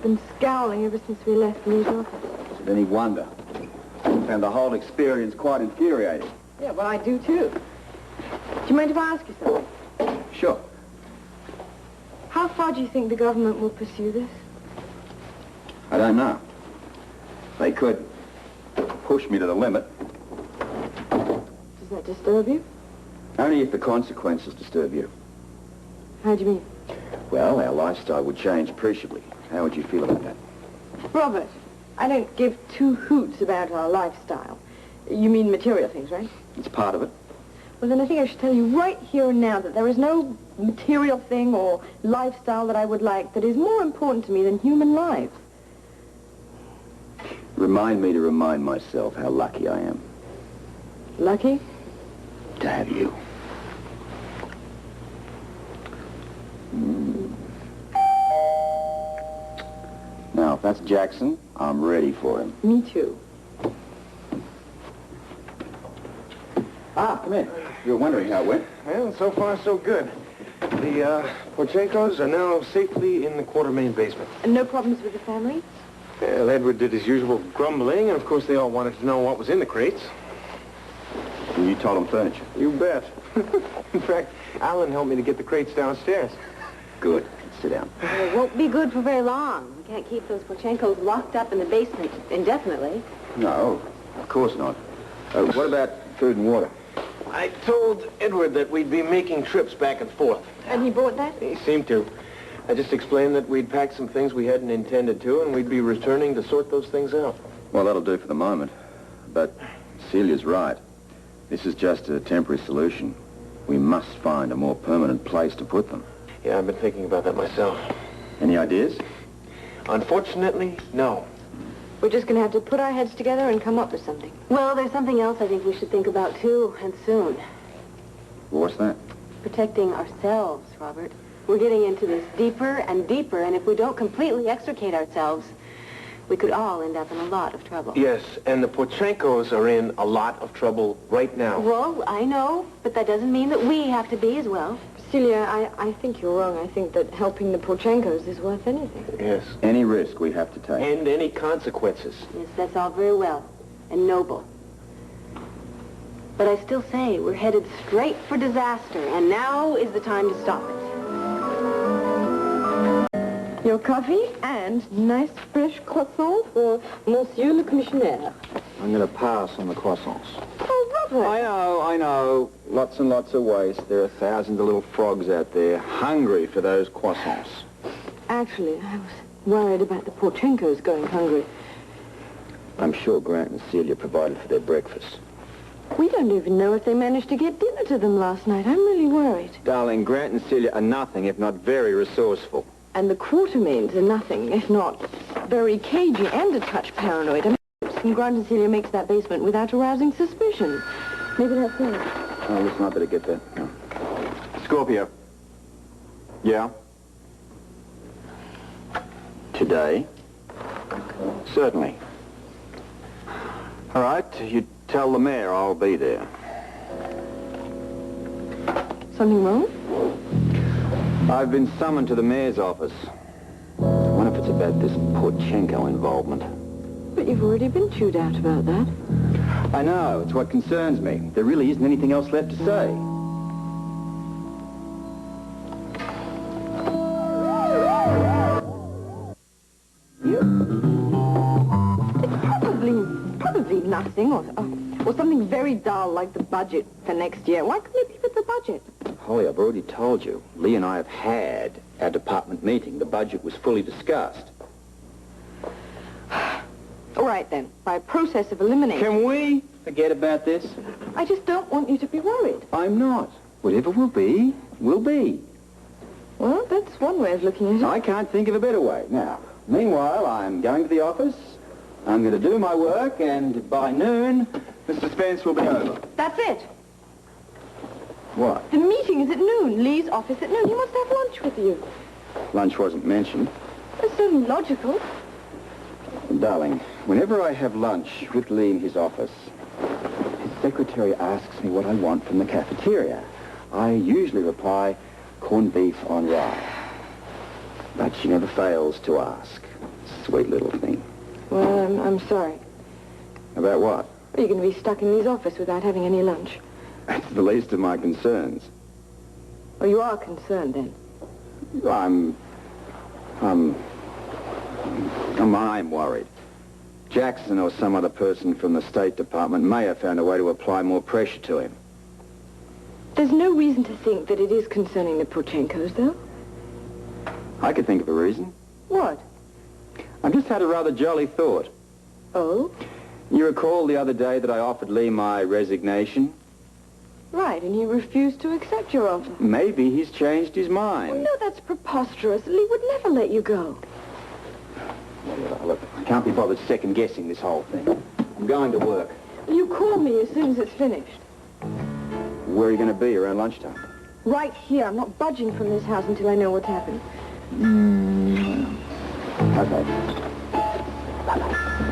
You've been scowling ever since we left Lee's office. Is it any wonder? I found the whole experience quite infuriating. Yeah, well, I do, too. Do you mind if I ask you something? Sure. How far do you think the government will pursue this? I don't know. They could push me to the limit. Does that disturb you? Only if the consequences disturb you. How do you mean? Well, our lifestyle would change appreciably. How would you feel about that? Robert, I don't give two hoots about our lifestyle. You mean material things, right? It's part of it. Well, then I think I should tell you right here and now that there is no material thing or lifestyle that I would like that is more important to me than human lives. Remind me to remind myself how lucky I am. Lucky? To have you. Now, if that's Jackson, I'm ready for him. Me too. Ah, come in. You were wondering how it went. Well, so far, so good. The Porchenkos are now safely in the quarter-main basement. And no problems with the family? Well, Edward did his usual grumbling, and of course they all wanted to know what was in the crates. And you told them furniture. You bet. In fact, Alan helped me to get the crates downstairs. Good. Sit down. Well, it won't be good for very long. We can't keep those Porchenkos locked up in the basement indefinitely. No, of course not. What about food and water? I told Edward that we'd be making trips back and forth. And he bought that? He seemed to. I just explained that we'd packed some things we hadn't intended to, and we'd be returning to sort those things out. Well, that'll do for the moment. But Celia's right. This is just a temporary solution. We must find a more permanent place to put them. Yeah, I've been thinking about that myself. Any ideas? Unfortunately, no. We're just going to have to put our heads together and come up with something. Well, there's something else I think we should think about, too, and soon. What's that? Protecting ourselves, Robert. We're getting into this deeper and deeper, and if we don't completely extricate ourselves, we could all end up in a lot of trouble. Yes, and the Porchenkos are in a lot of trouble right now. Well, I know, but that doesn't mean that we have to be as well. Celia, I think you're wrong. I think that helping the Porchenkos is worth anything. Yes. Any risk we have to take. And any consequences. Yes, that's all very well and noble. But I still say we're headed straight for disaster, and now is the time to stop it. Your coffee and nice fresh croissant for Monsieur le Commissionaire. I'm going to pass on the croissants. Oh, Robert! I know. Lots and lots of waste. There are thousands of little frogs out there hungry for those croissants. Actually, I was worried about the Porchenkos going hungry. I'm sure Grant and Celia provided for their breakfast. We don't even know if they managed to get dinner to them last night. I'm really worried. Darling, Grant and Celia are nothing if not very resourceful. And the Quartermains are nothing if not very cagey and a touch paranoid. I mean, Grant and Celia makes that basement without arousing suspicion. Maybe that's it. Oh, listen, I better get that. No. Scorpio. Yeah? Today? Certainly. All right, you tell the mayor I'll be there. Something wrong? I've been summoned to the mayor's office. I wonder if it's about this Porchenko involvement. But you've already been chewed out about that. I know, it's what concerns me. There really isn't anything else left to say. Probably nothing, or something very dull like the budget for next year. Why couldn't it be with the budget? Holly, I've already told you. Lee and I have had our department meeting. The budget was fully discussed. All right, then. By a process of elimination. Can we forget about this? I just don't want you to be worried. I'm not. Whatever will be, will be. Well, that's one way of looking at it. I can't think of a better way. Now, meanwhile, I'm going to the office. I'm going to do my work, and by noon, the suspense will be over. That's it. What? The meeting is at noon. Lee's office at noon. He wants to have lunch with you. Lunch wasn't mentioned. That's certainly logical. Darling, whenever I have lunch with Lee in his office, his secretary asks me what I want from the cafeteria. I usually reply, corned beef on rye. But she never fails to ask, Sweet little thing. Well, I'm sorry. About what? You're going to be stuck in his office without having any lunch. That's the least of my concerns. Oh, you are concerned, then? I'm worried. Jackson or some other person from the State Department may have found a way to apply more pressure to him. There's no reason to think that it is concerning the Porchenkos, though. I could think of a reason. What? I've just had a rather jolly thought. Oh? You recall the other day that I offered Lee my resignation? Right, and he refused to accept your offer. Maybe he's changed his mind. Oh, no, that's preposterous. Lee would never let you go. Look, I can't be bothered second-guessing this whole thing. I'm going to work. You call me as soon as it's finished. Where are you going to be around lunchtime? Right here. I'm not budging from this house until I know what's happened. Okay. Bye-bye.